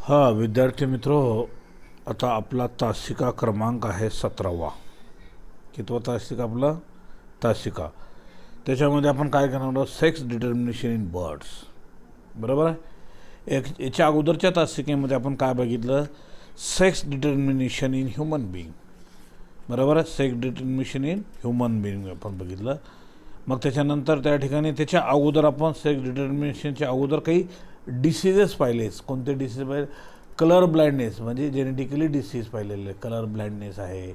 हा विद्यार्थी मित्रो, आता आपला तासिका क्रमांक आहे 17वा. कितवा तासिका आपला? तासिका. त्याच्यामध्ये आपण काय करणार आहोत? Sex determination in birds. बरोबर आहे. याच्या अगोदरच्या तासिकेमध्ये आपण काय बघितलं? Sex determination in human being. बरोबर आहे. Sex determination in human being आपण बघितलं. मग त्याच्यानंतर त्या ठिकाणी त्याच्या अगोदर आपण सेक्स डिटर्मिनेशनच्या अगोदर काही डिसीजेस पाहिलेच. कोणते डिसीज पाहिले? कलर ब्लाइंडनेस म्हणजे जेनेटिकली डिसीज पाहिलेले. कलर ब्लाइंडनेस आहे,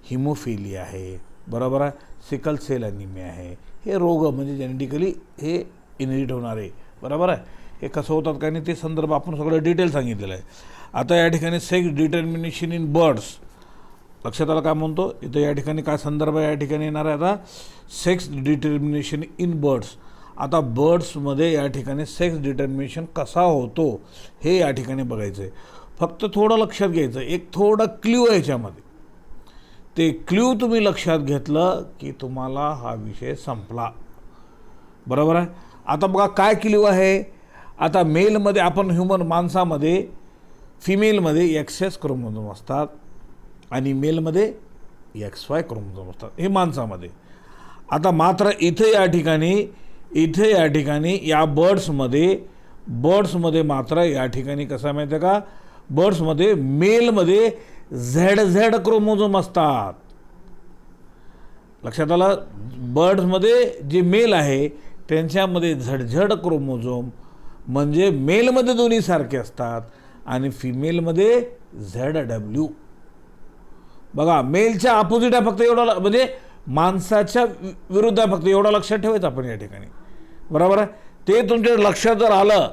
हिमोफिलिया आहे, बरोबर आहे, सिकल सेल ॲनिमिया आहे. हे रोग म्हणजे जेनेटिकली हे इनहेरिट होणारे. बरोबर आहे. हे कसं होतात काय नाही ते संदर्भ आपण सगळं डिटेल सांगितलेलं आहे. आता या ठिकाणी सेक्स डिटर्मिनेशन इन बर्ड्स लक्षात आलं काय म्हणतो इथं? या ठिकाणी काय संदर्भ या ठिकाणी येणार आहे? आता सेक्स डिटर्मिनेशन इन बर्ड्स. आता बर्ड्समध्ये या ठिकाणी सेक्स डिटर्मिनेशन कसा होतो हे या ठिकाणी बघायचं आहे. फक्त थोडं लक्षात घ्यायचं, एक थोडं क्ल्यू आहे याच्यामध्ये. ते क्ल्यू तुम्ही लक्षात घेतलं की तुम्हाला हा विषय संपला. बरोबर आहे. आता बघा काय क्ल्यू आहे. आता मेलमध्ये आपण माणसामध्ये फिमेलमध्ये XS क्रोमोझोम असतात आणि मेलमध्ये XY क्रोमोझोम असतात. हे माणसामध्ये. आता मात्र इथे या ठिकाणी या बर्ड्समध्ये मात्र या ठिकाणी कसं आहे माहिती आहे का? बर्ड्समध्ये मेलमध्ये ZZ क्रोमोझोम असतात. लक्षात आलं? बर्ड्समध्ये जे मेल आहे त्यांच्यामध्ये ZZ क्रोमोझोम म्हणजे मेलमध्ये दोन्ही सारखे असतात आणि फिमेलमध्ये ZW. बघा मेलच्या अपोजिट आहे फक्त एवढं, म्हणजे माणसाच्या विरुद्ध आहे फक्त एवढं लक्षात ठेवायचं आपण या ठिकाणी. बरोबर आहे. ते तुमच्या लक्षात जर आलं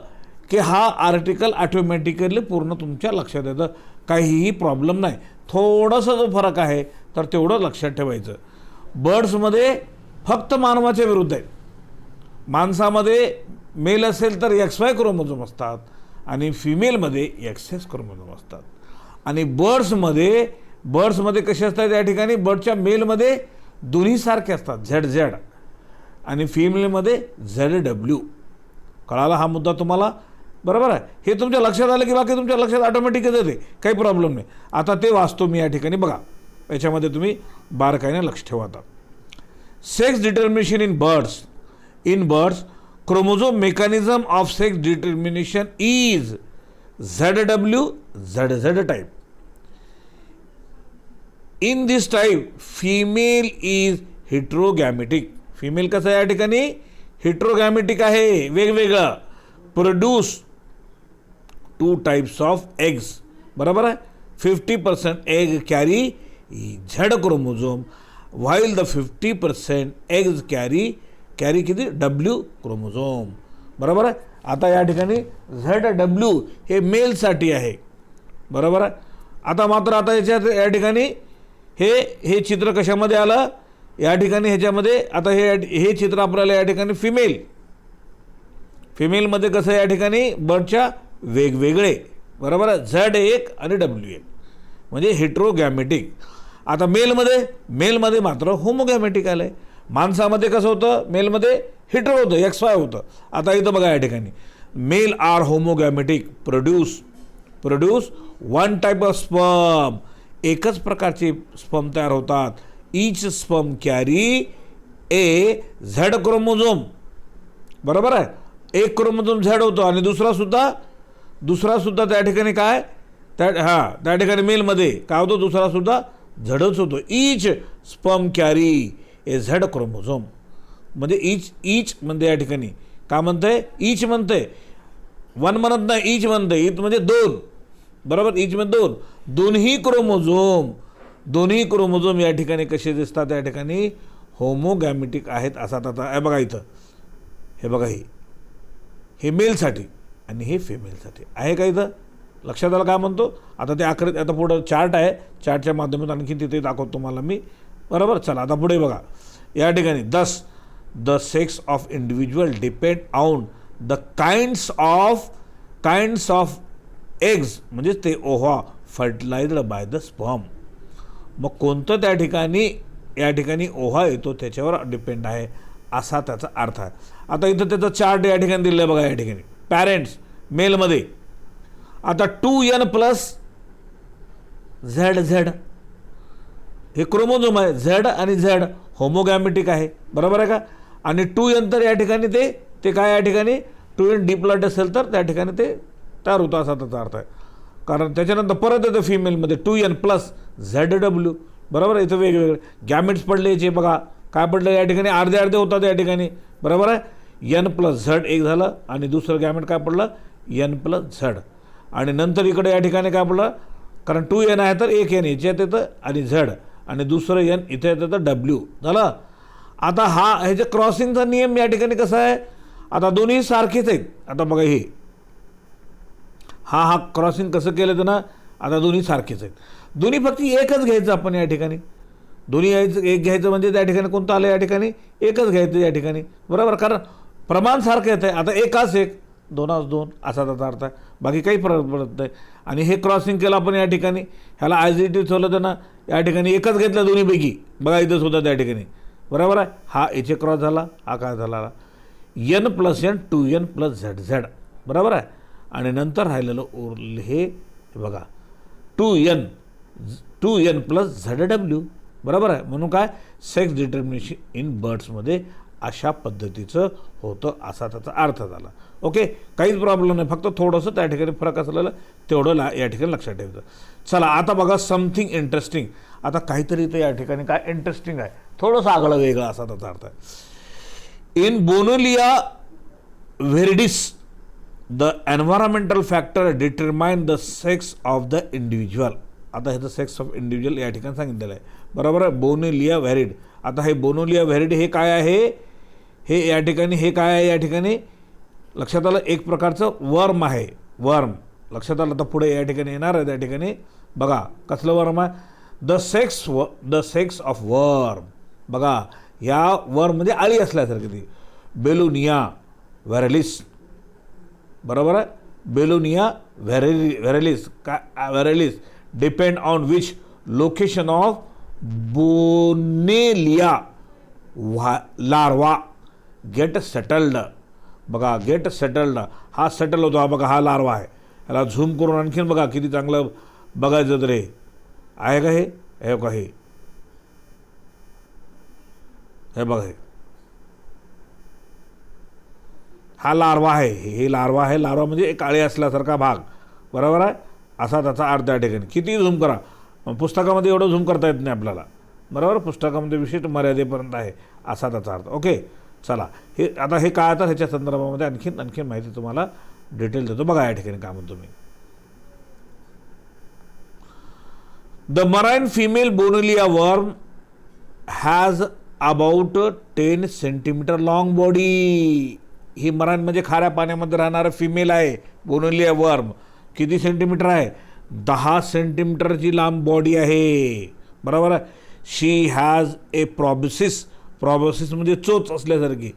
की हा आर्टिकल ऑटोमॅटिकली पूर्ण तुमच्या लक्षात येतं. काहीही प्रॉब्लेम नाही. थोडंसं जो फरक आहे तर तेवढं लक्षात ठेवायचं. बर्ड्समध्ये फक्त मानवाच्या विरुद्ध आहे. माणसामध्ये मेल असेल तर XY क्रोमोझोम असतात आणि फिमेलमध्ये XS क्रोमोझोम असतात. आणि बर्ड्समध्ये कसे असतात या ठिकाणी? बर्डच्या मेलमध्ये दोन्ही सारखे असतात ZZ आणि फिमेलमध्ये ZW. कळाला हा मुद्दा तुम्हाला? बरोबर आहे. हे तुमच्या लक्षात आलं की बाकी तुमच्या लक्षात ऑटोमॅटिकच येते, काही प्रॉब्लेम नाही. आता ते वाचतो मी या ठिकाणी. बघा याच्यामध्ये तुम्ही बारकाईने लक्ष ठेवा. आता sex determination in birds chromosome mechanism of sex determination is ZW ZZ type. In this type female is heterogametic. Female कसं आहे या ठिकाणी? हिट्रोगॅमेटिक आहे, वेगवेगळं. Produce 2 types of eggs. बरोबर आहे. 50% egg carry Z chromosome while the 50% eggs carry किती? W chromosome. बरोबर आहे. आता या ठिकाणी ZW हे मेलसाठी आहे. बरोबर आहे. आता मात्र आता या ठिकाणी हे चित्र कशामध्ये आलं? या ठिकाणी ह्याच्यामध्ये आता हे चित्र आपल्याला या ठिकाणी फिमेलमध्ये कसं या ठिकाणी बर्डच्या वेगवेगळे. बरोबर आहे. Z1 आणि W1 म्हणजे हेट्रोगॅमेटिक. आता मेलमध्ये मात्र होमोगॅमेटिक आलं आहे. माणसामध्ये कसं होतं? मेलमध्ये हिट्रो होतं, XY होतं. आता इथं बघा या ठिकाणी male are homogametic produce 1 type of sperm. एकच प्रकारचे स्पर्म तयार होतात. Each sperm carry a Z chromosome. बरोबर आहे. एक क्रोमोझोम Z होतो आणि दुसरा सुद्धा त्या ठिकाणी काय? त्या ठिकाणी मेलमध्ये काय होतो? दुसरा सुद्धा झडच होतो. Each sperm carry a Z chromosome म्हणजे ईच म्हणते या ठिकाणी. काय म्हणतंय? ईच म्हणतंय. 1 म्हणत नाही, ईच म्हणतंय. ईच म्हणजे 2. बरोबर. ईच म्हणजे 2. दोन्ही क्रोमोझोम या ठिकाणी कसे दिसतात? या ठिकाणी होमोगॅमेटिक आहेत. असा आता बघा इथं, हे बघा हे मेलसाठी आणि हे फिमेलसाठी आहे का? इथं लक्षात आलं काय म्हणतो? आता ते आता पुढं चार्ट आहे. चार्टच्या माध्यमातून आणखी तिथे दाखवतो तुम्हाला मी. बरोबर. चला आता पुढे बघा या ठिकाणी. The sex of individual depend on the kinds of eggs म्हणजे ते ओव्हा फर्टिलाइज्ड बाय द स्पर्म. मग कोणतं या ठिकाणी ओव्हा येतो त्याच्यावर डिपेंड आहे असा त्याचा अर्थ आहे. आता इथं त्याचा चार्ट या ठिकाणी दिलेला आहे बघा. या ठिकाणी पॅरेंट्स मेलमध्ये आता 2n प्लस झेड झेड हे क्रोमोझोम आहे, झेड आणि झेड होमोगॅमेटिक आहे, बरोबर आहे का. आणि 2n तर या ठिकाणी ते काय या ठिकाणी 2n डिप्लॉइड असेल तर त्या ठिकाणी ते तयार होतं असा त्याचा अर्थ आहे. कारण त्याच्यानंतर परत येतं फिमेलमध्ये 2n प्लस ZW, बरोबर आहे. इथं वेगवेगळे गॅमेट्स पडले याचे बघा, काय पडलं या ठिकाणी अर्धे अर्धे होतात या ठिकाणी, बरोबर आहे. n प्लस झेड एक झालं आणि दुसरं गॅमेट काय पडलं n प्लस झेड. आणि नंतर इकडे या ठिकाणी काय पडलं, कारण 2n आहे तर एक n याच्यात येतं आणि झेड आणि दुसरं n इथे येतं तर W झालं. आता ह्याच्या क्रॉसिंगचा नियम या ठिकाणी कसा आहे, आता दोन्ही सारखेच आहेत. आता बघा हे हा क्रॉसिंग कसं केलं तर ना, आता दोन्ही सारखेच आहेत. दोन्ही फक्त एकच घ्यायचं आपण या ठिकाणी, दोन्ही एक घ्यायचं म्हणजे त्या ठिकाणी कोणतं आलं या ठिकाणी एकच घ्यायचं या ठिकाणी, बरोबर. कारण प्रमाण सारखं येतं आहे. आता एकाच एक दोनाच दोन असा त्याचा अर्थ आहे, बाकी काही फरक पडत नाही. आणि हे क्रॉसिंग केलं आपण या ठिकाणी, ह्याला ॲजिटिव्ह ठेवलं तर ना या ठिकाणी एकच घेतलं दोन्हीपैकी, बघा इथंच होतं त्या ठिकाणी, बरोबर आहे. हा एच क्रॉस झाला, हा काय झाला n plus n 2n plus ZZ, बरोबर आहे. आणि नंतर राहिलेलं उरलं हे बघा 2n प्लस ZW, बरोबर आहे. म्हणून काय सेक्स डिटर्मिनेशन इन बर्ड्समध्ये अशा पद्धतीचं होतं असा त्याचा अर्थ झाला. ओके, काहीच प्रॉब्लेम नाही, फक्त थोडंसं त्या ठिकाणी फरक असलेलं तेवढं या ठिकाणी लक्षात ठेवायचं. चला आता बघा समथिंग इंटरेस्टिंग. आता काहीतरी इथं या ठिकाणी काय इंटरेस्टिंग आहे, थोडंसं आगळं वेगळं असा त्याचा अर्थ आहे. In Bonellia viridis the environmental factor determine the sex of the individual. आता ह्याचं सेक्स ऑफ इंडिव्हिज्युअल या ठिकाणी सांगितलेलं आहे, बरोबर आहे. बोनोलिया व्हेरिड. आता हे बोनोलिया व्हेरिड हे काय आहे, हे या ठिकाणी हे काय आहे या ठिकाणी लक्षात आलं, एक प्रकारचं वर्म आहे, वर्म लक्षात आलं. तर पुढे या ठिकाणी येणार आहे त्या ठिकाणी बघा कसलं वर्म आहे, द सेक्स ऑफ वर्म. बघा या वर्म म्हणजे आळी असल्यासारखी ती बेलोनिया व्हेरेलिस, बरोबर आहे. बेलोनिया viridis viridis depend on which location of Bonellia larva get settled. बघा गेट सेटल्ड, हा सेटल होतो, हा बघा हा लार्वा आहे. ह्याला झूम करून आणखीन बघा किती चांगलं बघायचं तर हे आहे का, हे का हे बघा, हा लार्वा आहे, हे लार्वा आहे. लार्वा म्हणजे एक आळी असल्यासारखा भाग, बरोबर आहे. असा त्याचा अर्थ या ठिकाणी किती झूम करा, पुस्तकामध्ये एवढं झूम करता येत नाही आपल्याला, बरोबर. पुस्तकामध्ये विशिष्ट मर्यादेपर्यंत आहे असा त्याचा अर्थ. ओके, चला हे आता हे काय आता ह्याच्या संदर्भामध्ये आणखीन माहिती तुम्हाला डिटेल देतो. बघा या ठिकाणी काय म्हणतो मी. The marine female Bonellia worm has about 10 centimetre long body. ही मराइन म्हणजे खाऱ्या पाण्यामध्ये राहणारं फिमेल आहे बोनोलिया वर्म. किती सेंटीमीटर आहे, 10 सेंटीमीटरची लांब बॉडी आहे, बरोबर आहे. शी हॅज ए प्रॉबोसिस. प्रॉबोसिस म्हणजे चोच असल्यासारखी.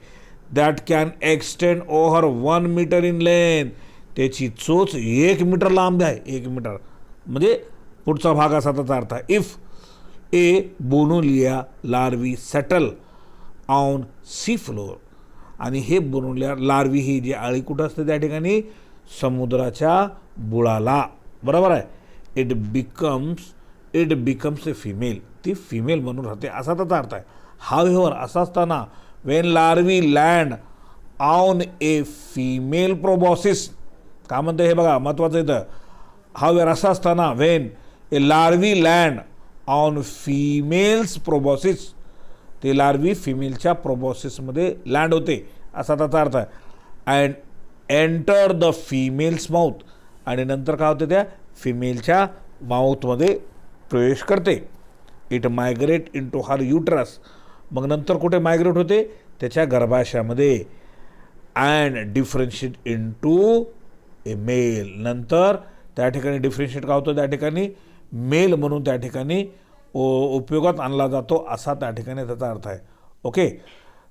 That can extend over 1 metre in length. त्याची चोच 1 मीटर लांब आहे, 1 मीटर म्हणजे पुढचा भाग असा त्याचा अर्थ आहे. If a Bonellia larvae settle on sea floor. आणि हे बोनोलिया लार्वी ही जी आळी कुठं असते त्या ठिकाणी समुद्राच्या बुडाला, बरोबर आहे. It becomes a female. ती फिमेल म्हणून राहते असा त्याचा अर्थ आहे. हावेवर असं असताना when larvae land on a female proboscis, का म्हणतं हे बघा महत्त्वाचं येतं. हावेवर असं असताना when a larvae land on female's proboscis, ते लार्वी फिमेलच्या प्रोबॉसिसमध्ये लँड होते असा त्याचा अर्थ आहे. And enter the female's mouth. आणि नंतर काय होते, त्या फिमेलच्या माउथमध्ये प्रवेश करते. It migrate into her uterus. मग नंतर कुठे मायग्रेट होते, त्याच्या गर्भाशयामध्ये. And differentiate into a male. नंतर त्या ठिकाणी डिफरन्शिएट का होतं, त्या ठिकाणी मेल म्हणून त्या ठिकाणी उपयोगात आणला जातो असा त्या ठिकाणी त्याचा अर्थ आहे. ओके,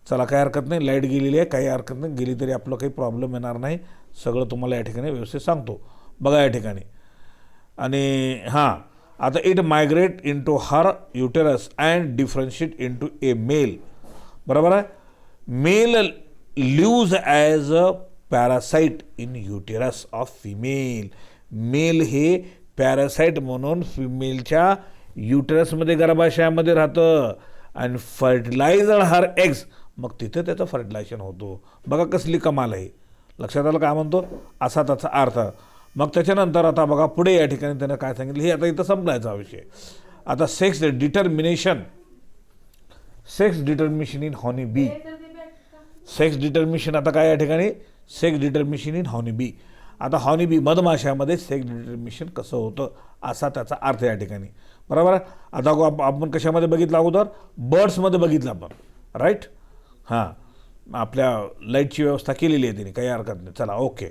चला काही हरकत नाही, लाईट गेलेली आहे, काही हरकत नाही, गेली तरी आपलं काही प्रॉब्लेम येणार नाही, सगळं तुम्हाला या ठिकाणी व्यवस्थित सांगतो. बघा या ठिकाणी. आणि हां आता it migrate into her uterus and differentiate into a male, बरोबर आहे. Male lives as a parasite in uterus of female. Male हे पॅरासाईट म्हणून फिमेलच्या युटरसमध्ये गर्भाशयामध्ये राहतं आणि फर्टिलायझर हर एग्स, मग तिथे त्याचं फर्टिलायझेशन होतो. बघा कसली कमाल आहे. लक्षात आलं काय म्हणतो, असा त्याचा अर्थ. मग त्याच्यानंतर आता बघा पुढे या ठिकाणी त्यानं काय सांगितलं, हे आता इथं संपलायचा विषय. आता sex determination in honey bee. Sex determination आता काय या ठिकाणी, sex determination in honey bee. आता हॉनी बी मधमाशामध्ये सेक्स डिटर्मिनेशन कसं होतं असा त्याचा अर्थ या ठिकाणी. बरोबर. आता आपण कशामध्ये बघितलं अगोदर, बर्ड्समध्ये बघितलं आपण, राईट. हां, आपल्या लाईटची व्यवस्था केलेली आहे तिने, काही हरकत नाही. चला ओके.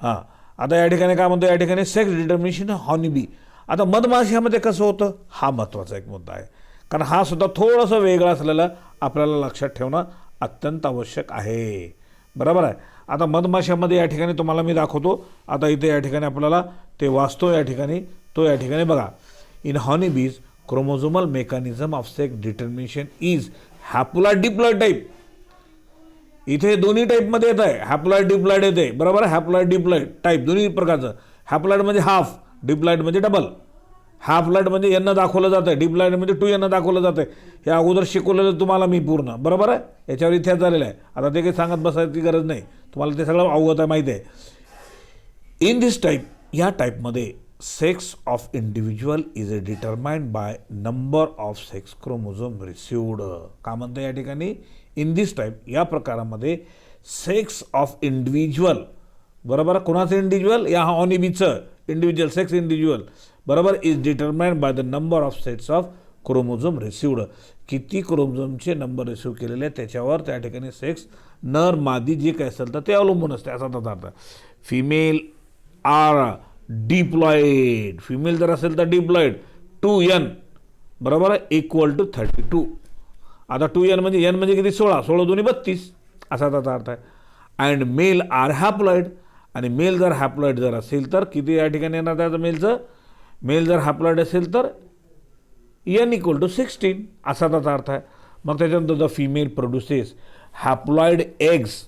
हां, आता या ठिकाणी काय म्हणतो, या ठिकाणी सेक्स डिटर्मिनेशन हॉनी बी. आता मधमाशामध्ये कसं होतं, हा महत्त्वाचा एक मुद्दा आहे, कारण हा सुद्धा थोडंसं वेगळं असलेलं आपल्याला लक्षात ठेवणं अत्यंत आवश्यक आहे. बरोबर आहे. आता मधमाशामध्ये या ठिकाणी तुम्हाला मी दाखवतो. आता इथे या ठिकाणी आपल्याला ते वाचतो या ठिकाणी, तो या ठिकाणी बघा. इन हॉनी बीज chromosomal mechanism of sex determination is haploid diploid type. इथे दोन्ही टाईपमध्ये येत आहे, हॅप्लॉइड डिप्लॉइड येते. बरोबर. हॅप्लॉइड डिप्लॉइड टाईप दोन्ही प्रकारचं. हॅप्लॉइड म्हणजे हाफ, डिप्लॉइड म्हणजे डबल. हाफलॉइड म्हणजे यांना दाखवलं जातं, डिप्लॉइड म्हणजे 2 यांना दाखवलं जातं. हे अगोदर शिकवलेलं तुम्हाला मी पूर्ण. बरोबर आहे. याच्यावर इतिहास झालेला आहे. आता ते काही सांगत बसायची गरज नाही, तुम्हाला ते सगळं अवगत आहे, माहिती आहे. इन दिस टाईप, या टाईपमध्ये sex of individual is a determined by number of sex chromosome received. का म्हणतं या ठिकाणी, इन दिस टाईप, या प्रकारामध्ये सेक्स ऑफ इंडिव्हिज्युअल. बरोबर. कोणाचं इंडिव्हिज्युअल, या हॉनीबीचं इंडिव्हिज्युअल, सेक्स इंडिव्हिज्युअल. बरोबर. Is determined by the number of sets of chromosome received. किती क्रोमोझोमचे नंबर रिसिव्ह केलेले आहेत त्याच्यावर त्या ठिकाणी सेक्स, नर मादी जे काही असेल तर ते अवलंबून असते, असा त्याचा अर्थ. फिमेल आर डिप्लॉइड, फिमेल जर असेल तर डिप्लॉइड 2n. बरोबर. Equal to 32. आता 2n म्हणजे n म्हणजे किती, 16, 16 दोन्ही 32, असा त्याचा अर्थ आहे. अँड मेल आर हॅप्लॉइड, आणि मेल जर हॅप्लॉइड जर असेल तर किती या ठिकाणी येणार त्याचं मेलचं, मेल जर हॅप्लॉइड असेल तर n इक्वल टू 16, असा त्याचा अर्थ आहे. मग त्याच्यानंतर the female produces haploid eggs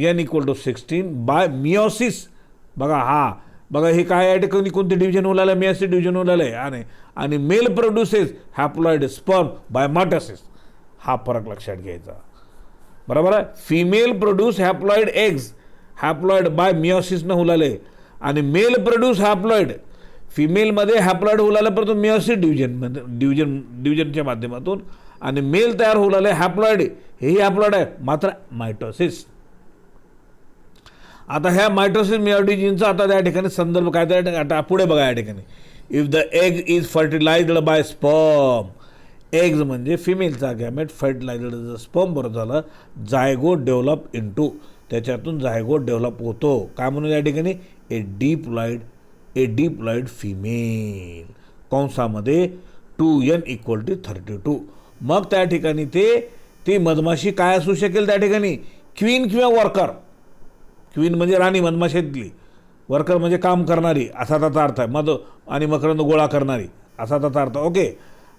n equal to 16 by meiosis. बघा हा, बघा हे काय या ठिकाणी कोणते डिव्हिजन उलालं आहे, मिओसिस डिव्हिजन उलालं आहे. आणि male produces haploid sperm by mitosis. हा फरक लक्षात घ्यायचा. बरोबर आहे. Female produce haploid eggs, haploid by मिओसिसनं उलाले, आणि मेल प्रोड्यूस हॅप्लॉइड, फिमेलमध्ये हॅप्लॉइड उलालं परंतु मिओसिस डिव्हिजनच्या माध्यमातून, आणि मेल तयार होऊ लागले हॅप्लॉइड, हेही हॅप्लॉइड आहे मात्र मायटोसिस. आता ह्या मायटोसिस मिओटिजिनचा आता त्या ठिकाणी संदर्भ काय तर आता पुढे बघा या ठिकाणी. If the egg is fertilised by sperm, eggs म्हणजे फिमेलचा गॅमेट, फर्टिलाइज्ड स्पर्म बरोबर झालं, जायगोट डेव्हलप इनटू, त्याच्यातून जायगोट डेव्हलप होतो. काय म्हणून या ठिकाणी, ए डिप्लॉइड फिमेल, कंसामध्ये 2n इक्वल टू 32. मग त्या ठिकाणी ती मधमाशी काय असू शकेल त्या ठिकाणी, क्वीन किंवा वर्कर. क्वीन म्हणजे राणी मधमाशीतली, वर्कर म्हणजे काम करणारी, असा त्याचा अर्थ आहे. मध आणि मकरंद गोळा करणारी, असा त्याचा अर्थ. Okay.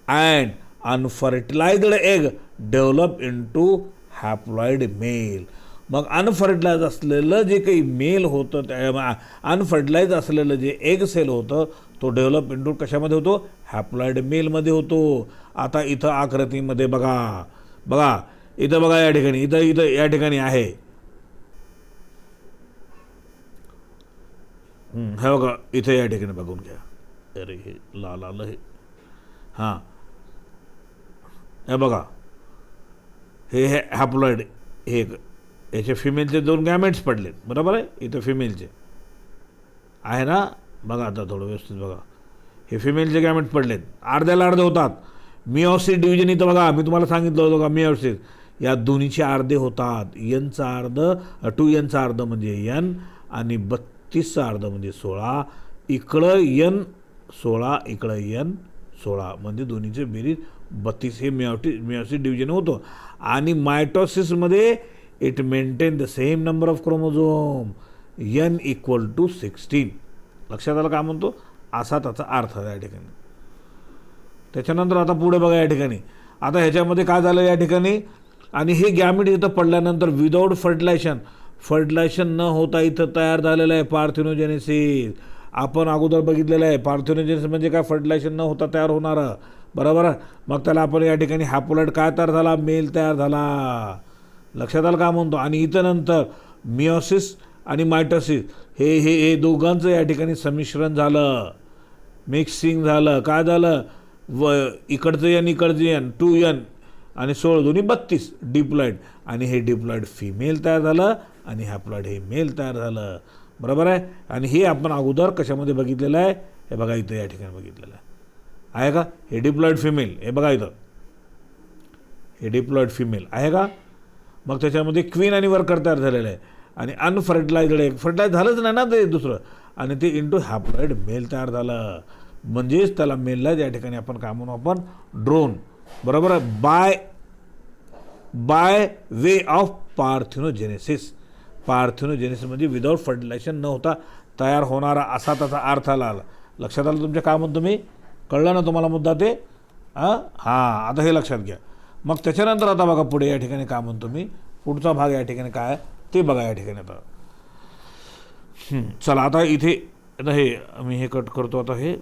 And unfertilised egg develop into haploid male. मग अनफर्टिलाइज असलेलं जे काही मेल होतं, अनफर्टिलाइज असलेलं जे एग सेल होतं तो डेव्हलप इनटू कशामध्ये होतो, हॅप्लॉइड मेलमध्ये होतो. आता इथं आकृतीमध्ये बघा, इथं बघा या ठिकाणी, इथं या ठिकाणी आहे, हे बघा इथे या ठिकाणी बघून घ्या. अरे हे लाल आलं हे. हां, हे बघा, हे हॅप्लॉइड, हे याचे फिमेलचे 2 गॅमेट्स पडलेत. बरोबर आहे. इथं फिमेलचे आहे ना, बघा आता थोडं व्यवस्थित बघा, हे फिमेलचे गॅमेट्स पडलेत, अर्ध्याला अर्धे होतात. मिओसिस डिव्हिजन इथं बघा, मी तुम्हाला सांगितलं होतं का, मिओसिस या दोन्हीचे अर्धे होतात. एनचा अर्ध, 2nचा अर्ध म्हणजे n, आणि 32चा अर्ध म्हणजे 16. इकडं n 16, इकडं n 16, म्हणजे दोन्हीचे बेरीज 32 हे मिओसिस डिव्हिजन होतं. आणि मायटोसिसमध्ये it maintain the same number of chromosome, n equal to 16. लक्षात आलं काय म्हणतो, असा त्याचा अर्थ आहे या ठिकाणी. त्याच्यानंतर आता पुढे बघा या ठिकाणी, आता ह्याच्यामध्ये काय झालं या ठिकाणी, आणि हे गॅमेट इथं पडल्यानंतर विदाऊट फर्टिलायझेशन न होता इथं तयार झालेलं आहे पार्थिनोजेनेसिस. आपण अगोदर बघितलेलं आहे पार्थिनोजेनेसिस म्हणजे काय, फर्टिलायझेशन न होता तयार होणारं, बरोबर. मग त्याला आपण या ठिकाणी हॅप्लॉइड काय तयार झाला, मेल तयार झाला. लक्षात आलं का म्हणतो. आणि इथं नंतर मिओसिस आणि मायटोसिस हे दोघांचं या ठिकाणी संमिश्रण झालं, मिक्सिंग झालं. काय झालं, इकडचं एन इकडचं एन, 2n आणि 16 दोन्ही 32 डिप्लॉइड. आणि हे डिप्लॉइड फिमेल तयार झालं आणि हॅप्लॉइड हे मेल तयार झालं, बरोबर आहे. आणि हे आपण अगोदर कशामध्ये बघितलेलं आहे, हे बघा इथं या ठिकाणी बघितलेलं आहे का. हे डिप्लॉइड फिमेल, हे बघा इथं हे डिप्लॉइड फिमेल आहे का. मग त्याच्यामध्ये क्वीन आणि वर्कर तयार झालेलं आहे. आणि अनफर्टिलाइज्ड आहे, फर्टिलाइज झालंच नाही ना ते दुसरं, आणि ते इंटू हॅप्लॉइड मेल तयार झालं. म्हणजेच त्याला मेलला या ठिकाणी आपण काय म्हणू, आपण ड्रोन, बरोबर आहे. By way of parthenogenesis. Parthenogenesis म्हणजे विदाऊट फर्टिलायझेशन न होता तयार होणारा, असा त्याचा अर्थ आला. लक्षात आलं तुमच्या, काय म्हणतो मी, कळलं ना तुम्हाला मुद्दा ते. हां, आता हे लक्षात घ्या. मग त्याच्यानंतर आता बघा पुढे या ठिकाणी काय म्हणतो मी, पुढचा भाग या ठिकाणी काय आहे ते बघा या ठिकाणी. आता चला आता इथे आता हे मी हे कट करतो. आता हे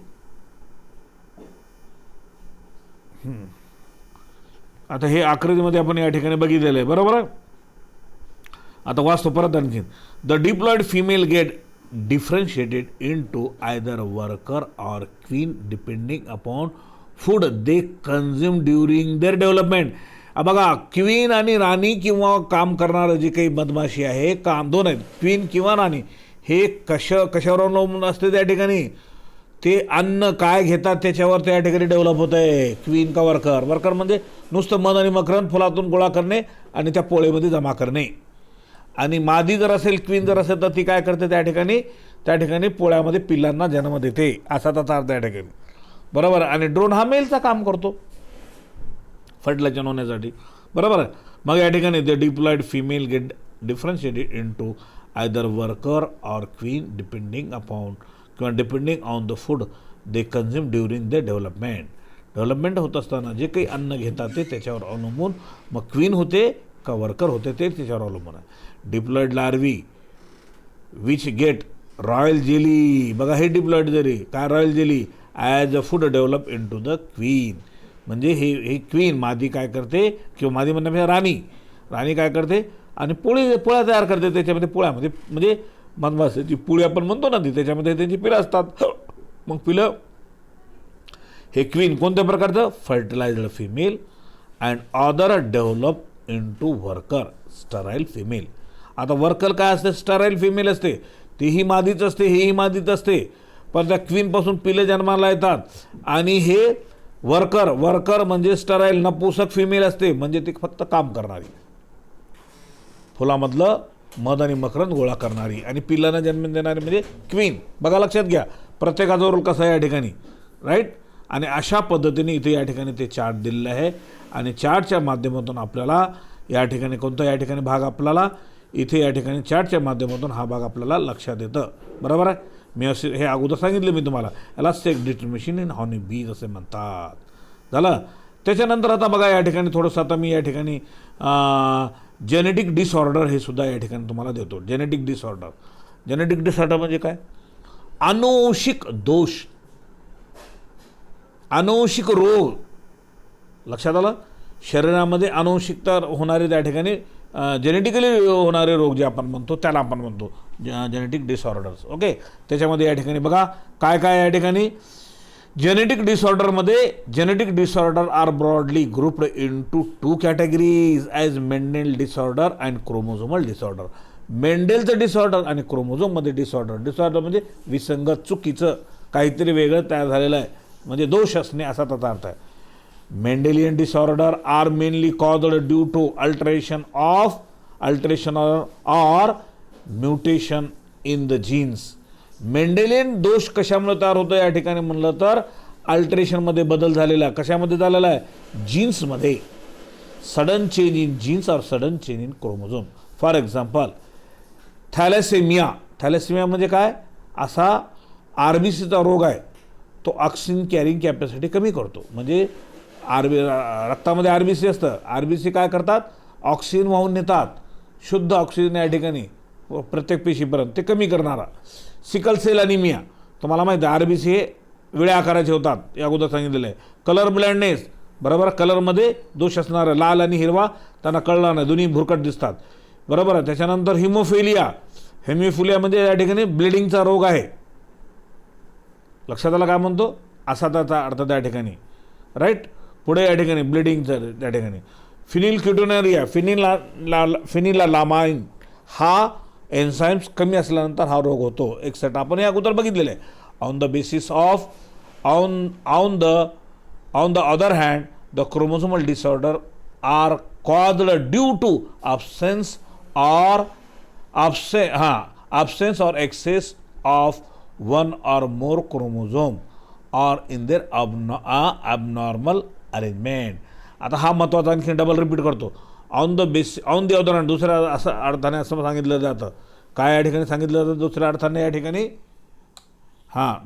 आता हे आकृतीमध्ये आपण या ठिकाणी बघितलेलं आहे, बरोबर आहे. आता वाचतो परत आणखीन. The diploid female get differentiated into either worker or queen depending upon food they consume during their development. बघा, क्वीन आणि राणी किंवा काम करणारं जे काही मधमाशी आहे, काम दोन आहेत, क्वीन किंवा राणी. हे कशावर अवलंबून असते त्या ठिकाणी, ते अन्न काय घेतात त्याच्यावर त्या ठिकाणी डेव्हलप होतं आहे. क्वीन का वर्कर, वर्कर म्हणजे नुसतं मध आणि मकरंद फुलातून गोळा करणे आणि त्या पोळेमध्ये जमा करणे. आणि मादी जर असेल, क्वीन जर असेल, तर ती काय करते त्या ठिकाणी पोळ्यामध्ये पिल्लांना जन्म देते, असा त्याचा अर्थ त्या ठिकाणी, बरोबर. आणि ड्रोन हा मेलचं काम करतो फर्टिलायझेशन होण्यासाठी, बरोबर आहे. मग या ठिकाणी the diploid female get differentiated into either worker or queen depending on the food they consume during the development होत असताना जे काही अन्न घेतात ते त्याच्यावर अवलंबून मग क्वीन होते का वर्कर होते ते त्याच्यावर अवलंबून आहे. Diploid larvae which get royal jelly. बघा, हे डिप्लॉइड जेली काय, royal jelly as a food develop into the queen. म्हणजे हे क्वीन मादी काय करते, किंवा मादी म्हणण्यापेक्षा राणी काय करते, आणि पोळ्या तयार करते. त्याच्यामध्ये पोळ्यामध्ये म्हणजे मधमाशीची पोळी आपण म्हणतो ना, ती त्याच्यामध्ये त्यांची पिलं असतात. मग पिलं हे क्वीन कोणत्या प्रकारचं, fertilised female and other develop into worker sterile female. आता वर्कर काय असते, स्टराईल फिमेल असते, तीही मादीच असते, हेही मादीच असते. पण त्या क्वीनपासून पिलं जन्माला येतात. आणि हे वर्कर म्हणजे स्टराईल नपुसक फिमेल असते, म्हणजे ती फक्त काम करणारी, फुलामधलं मध आणि मकरंद गोळा करणारी, आणि पिल्लांना जन्म देणारी म्हणजे क्वीन. बघा, लक्षात घ्या प्रत्येकाचा रोल कसा आहे या ठिकाणी, राईट. आणि अशा पद्धतीने इथे या ठिकाणी ते चार्ट दिलेलं आहे. आणि चार्टच्या माध्यमातून आपल्याला या ठिकाणी कोणता या ठिकाणी भाग आपल्याला इथे या ठिकाणी चार्टच्या माध्यमातून हा भाग आपल्याला लक्षात येतं, बरोबर आहे. मी असे हे अगोदर सांगितलं मी तुम्हाला, याला सेक्स डिटर्मिनेशन इन हॉनी बीज असे म्हणतात. झालं. त्याच्यानंतर आता बघा या ठिकाणी थोडंसं आता मी या ठिकाणी जेनेटिक डिसऑर्डर हे सुद्धा या ठिकाणी तुम्हाला देतो. जेनेटिक डिसऑर्डर म्हणजे काय, अनुवंशिक दोष, अनुवंशिक रोग. लक्षात आलं, शरीरामध्ये अनुवंशिकता होणारे त्या ठिकाणी जेनेटिकली होणारे रोग जे आपण म्हणतो त्याला आपण म्हणतो जेनेटिक डिसऑर्डर्स. ओके. त्याच्यामध्ये या ठिकाणी बघा काय काय या ठिकाणी genetic disorder are broadly grouped into 2 categories as Mendel disorder and chromosomal disorder. मेंडेलचं डिसऑर्डर आणि क्रोमोझोममध्ये डिसऑर्डर म्हणजे विसंगत, चुकीचं काहीतरी वेगळं तयार झालेलं आहे, म्हणजे दोष असणे असा त्याचा अर्थ आहे. Mendelian disorder are mainly caused due to alteration or mutation in the genes. Mendelian दोष कशामुळे तयार होतो या ठिकाणी म्हणलं तर अल्टरेशनमध्ये बदल झालेला. कशामध्ये झालेला आहे, जीन्समध्ये. सडन चेंज इन जीन्स और sudden change in chromosome. For example thalassaemia म्हणजे काय, असा RBCचा रोग आहे, तो ऑक्सिजन कॅरिंग कॅपॅसिटी कमी करतो. म्हणजे रक्तामध्ये RBC असतं, RBC काय करतात, ऑक्सिजन वाहून नेतात, शुद्ध ऑक्सिजन या ठिकाणी प्रत्येक पेशीपर्यंत ते कमी करणारा. सिकल सेल अनिमिया तुम्हाला माहिती आहे, RBC हे वेळ्या आकाराचे होतात, या अगोदर सांगितलेलं आहे. कलर ब्लाइंडनेस, बरोबर, कलरमध्ये दोष असणारा, लाल आणि हिरवा त्यांना कळणार नाही, दोन्ही भुरकट दिसतात, बरोबर आहे. त्याच्यानंतर हिमोफिलिया, म्हणजे या ठिकाणी ब्लिडिंगचा रोग आहे. लक्षात आला काय म्हणतो, असा त्याचा अर्थ त्या ठिकाणी, राईट. पुढे या ठिकाणी ब्लिडिंगचं त्या ठिकाणी फिनिलक्युटिनुरिया, फिनिलालामाइन हा एन्झाईम्स कमी असल्यानंतर हा रोग होतो, एक्सेट्रा. आपण या अगोदर बघितलेलं आहे. On the basis of on the other hand the chromosomal disorder are caused due to absence or excess of one or more chromosome or in their abnormal arrangement. आता हा महत्त्वाचा आणखी डबल रिपीट करतो. ऑन द अदर हँड, दुसऱ्या असं अर्थाने असं सांगितलं जातं. काय या ठिकाणी सांगितलं जातं दुसऱ्या अर्थाने या ठिकाणी,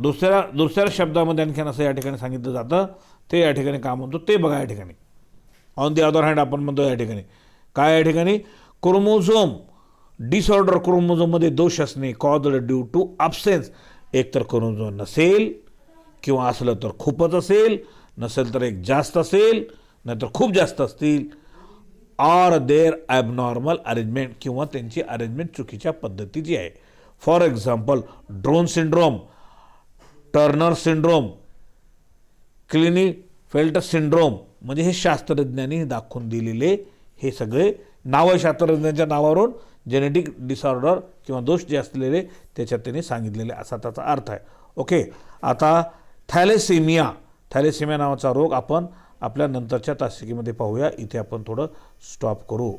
दुसऱ्या शब्दामध्ये आणखीन असं या ठिकाणी सांगितलं जातं. ते या ठिकाणी काय म्हणतो ते बघा. या ठिकाणी ऑन द अदर हँड आपण म्हणतो या ठिकाणी काय, या ठिकाणी क्रोमोझोम डिसऑर्डर, क्रोमोझोममध्ये दोष असणे, कॉज्ड ड्यू टू absence, एकतर क्रोमोझोम नसेल किंवा असलं तर खूपच असेल, नसेल तर एक जास्त असेल, नाहीतर खूप जास्त असतील, ऑर देअर ॲबनॉर्मल अरेंजमेंट, किंवा त्यांची अरेंजमेंट चुकीच्या पद्धतीची आहे. For example Down syndrome, Turner syndrome, Klinefelter syndrome, म्हणजे हे शास्त्रज्ञांनी दाखवून दिलेले हे सगळे नावं, शास्त्रज्ञांच्या नावावरून जेनेटिक डिसऑर्डर किंवा दोष जे असलेले त्याच्यात त्यांनी सांगितलेले, असा त्याचा अर्थ आहे. ओके. आता थॅलेसेमिया नावाचा रोग आपण आपल्या नंतरच्या तासिकेमध्ये पाहूया. इथे आपण थोडं स्टॉप करू.